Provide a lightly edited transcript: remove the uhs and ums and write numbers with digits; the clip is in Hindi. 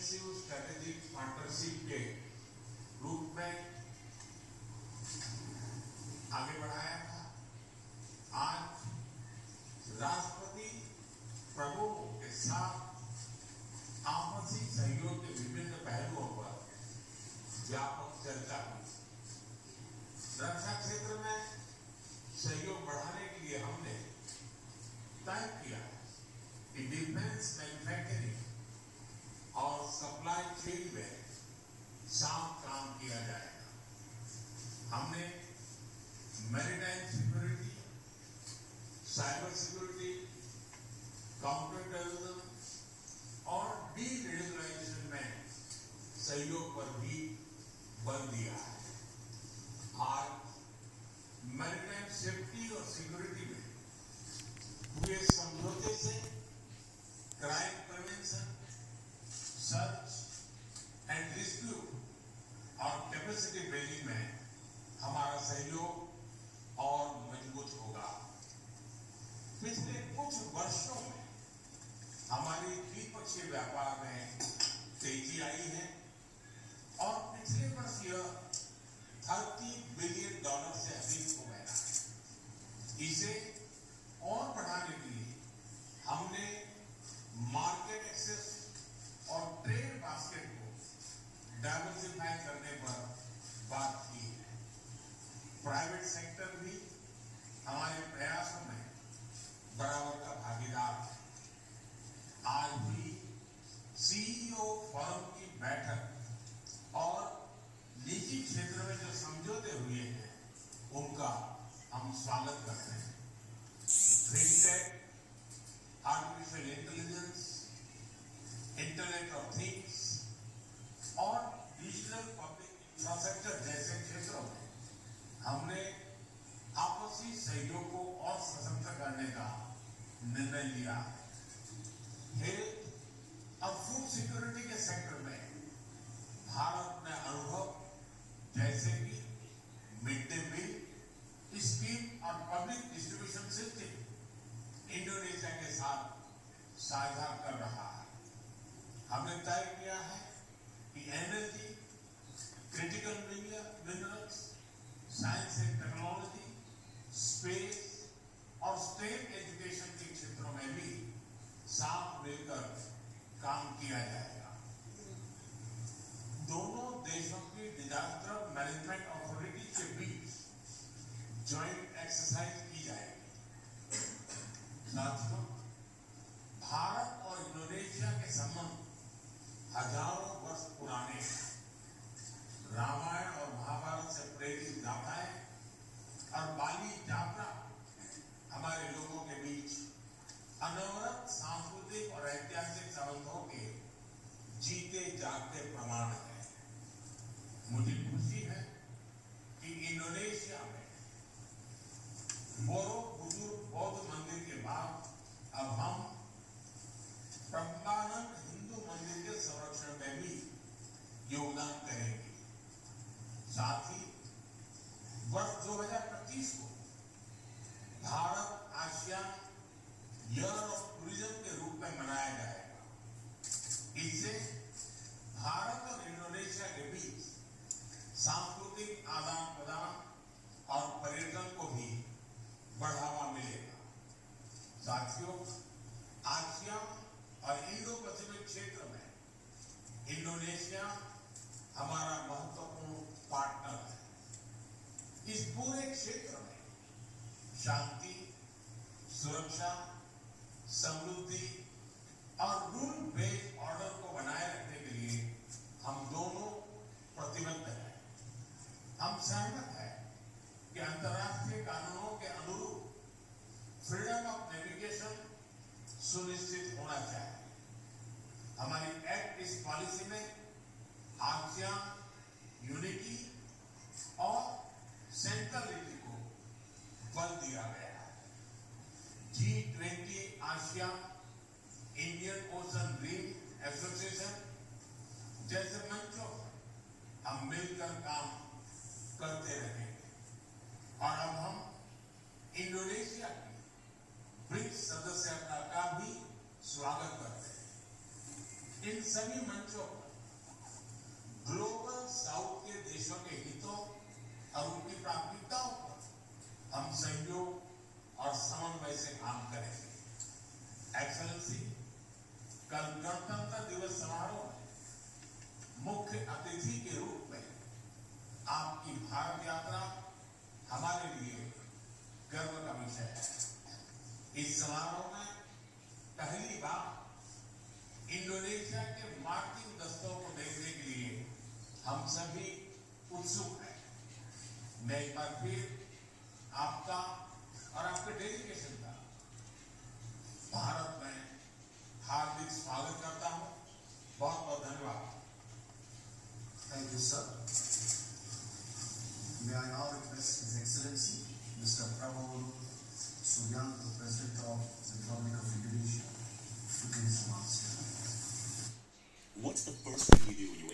कॉम्प्रिहेंसिव स्ट्रेटेजिक पार्टनरशिप के रूप में आगे बढ़ाया था। आज राष्ट्रपति प्रमुखों के साथ आपसी सहयोग के विभिन्न पहलुओं पर व्यापक चर्चा हुई। रक्षा क्षेत्र में सहयोग बढ़ाने के लिए हमने तय किया कि डिफेंस मैन्युफैक्चरिंग और सप्लाई चेन में साथ काम किया जाएगा। हमने maritime security, cyber security, counter terrorism और डी-रेडिकलाइजेशन में सहयोग पर भी बल दिया है। आज मैरीटाइम सेफ्टी और सिक्योरिटी में हुए समझौते से crime prevention, search and rescue और कैपेसिटी बिल्डिंग में हमारा सहयोग और मजबूत होगा। पिछले कुछ वर्षों में हमारी द्विपक्षीय व्यापार में तेजी आई है और पिछले वर्ष यह $30 बिलियन से अधिक हो गया है। इसे और बढ़ाने के लिए हमने मार्केट एक्सेस और ट्रेड बास्केट को डाइवर्सिफाई करने पर बात की है। प्राइवेट सेक्टर भी हमारे प्रयासों में बराबर का भागीदार है। आज भी सीईओ फोरम की बैठक और निजी क्षेत्र में जो समझौते हुए हैं उनका हम स्वागत करते हैं। Fintech, artificial intelligence, internet of things और डिजिटल पब्लिक इंफ्रास्ट्रक्चर जैसे क्षेत्रों में हमने आपसी सहयोग को और सशक्त करने का निर्णय लिया है। हेल्थ और फूड सिक्योरिटी के सेक्टर में भारत ने अनुभव जैसे कि मिड डे मील स्कीम और पब्लिक डिस्ट्रीब्यूशन सिस्टम इंडोनेशिया के साथ साझा कर रहा है। हमने तय किया है कि energy, critical minerals, science and technology, space और स्टेट एजुकेशन के क्षेत्रों में भी साथ मिलकर काम किया जाएगा। दोनों देशों की डिजास्टर मैनेजमेंट अथॉरिटी के बीच ज्वाइंट एक्सरसाइज की जाएगी। साथियों, भारत और इंडोनेशिया के संबंध हजारों वर्ष पुराने हैं। रामायण और महाभारत से प्रेरित गाथाएं और बाली यात्रा हमारे लोगों के बीच अनवरत सांस्कृतिक और ऐतिहासिक संबंधों के जीते जागते प्रमाण है। मुझे खुशी है कि इंडोनेशिया में बोरोबुदुर बौद्ध मंदिर के बाद अब हम प्रज्ञानंद हिंदू मंदिर के संरक्षण में भी योगदान करेंगे। साथ ही वर्ष 2025 को Bharat ASEAN year of tourism के रूप में मनाया जाएगा। इससे भारत और इंडोनेशिया के बीच सांस्कृतिक आदान प्रदान और पर्यटन को भी बढ़ावा मिलेगा। साथियों, आसियान और इंडो पैसिफिक क्षेत्र में इंडोनेशिया हमारा महत्वपूर्ण पार्टनर है। इस पूरे क्षेत्र में शांति, सुरक्षा, समृद्धि और रूल बेस्ड ऑर्डर को बनाए रखने के लिए हम दोनों प्रतिबद्ध हैं। हम सहमत हैं कि अंतर्राष्ट्रीय कानूनों के अनुरूप फ्रीडम ऑफ नेविगेशन सुनिश्चित होना चाहिए। हमारी एक्ट इस पॉलिसी में आसियान यूनिटी और सेंट्रलिटी को बल दिया गया है। G20 ASEAN Indian ocean rim association जैसे मंचों पर हम मिलकर काम करते रहेंगे और अब हम इंडोनेशिया की ब्रिक्स सदस्यता का भी स्वागत करते हैं। इन सभी मंचों पर ग्लोबल साउथ के देशों के हितों और उनकी प्राथमिकताओं पर हम सहयोग और समन्वय से काम करेंगे। एक्सेलेंसी, कल गणतंत्र दिवस समारोह में मुख्य अतिथि के रूप में आपकी भारत यात्रा हमारे लिए गर्व का विषय है। इस समारोह में पहली बार इंडोनेशिया के मार्चिंग दस्तों को देखने के लिए हम सभी उत्सुक हैं। मैं एक बार फिर आपका और आपके डेलीगेशन का भारत में हार्दिक स्वागत करता हूं। बहुत बहुत धन्यवाद। Thank you, sir. May I now request His Excellency, Mr. Prabowo Subianto, President of the Republic of Indonesia, to give his remarks. What's the first thing you do when you wake up?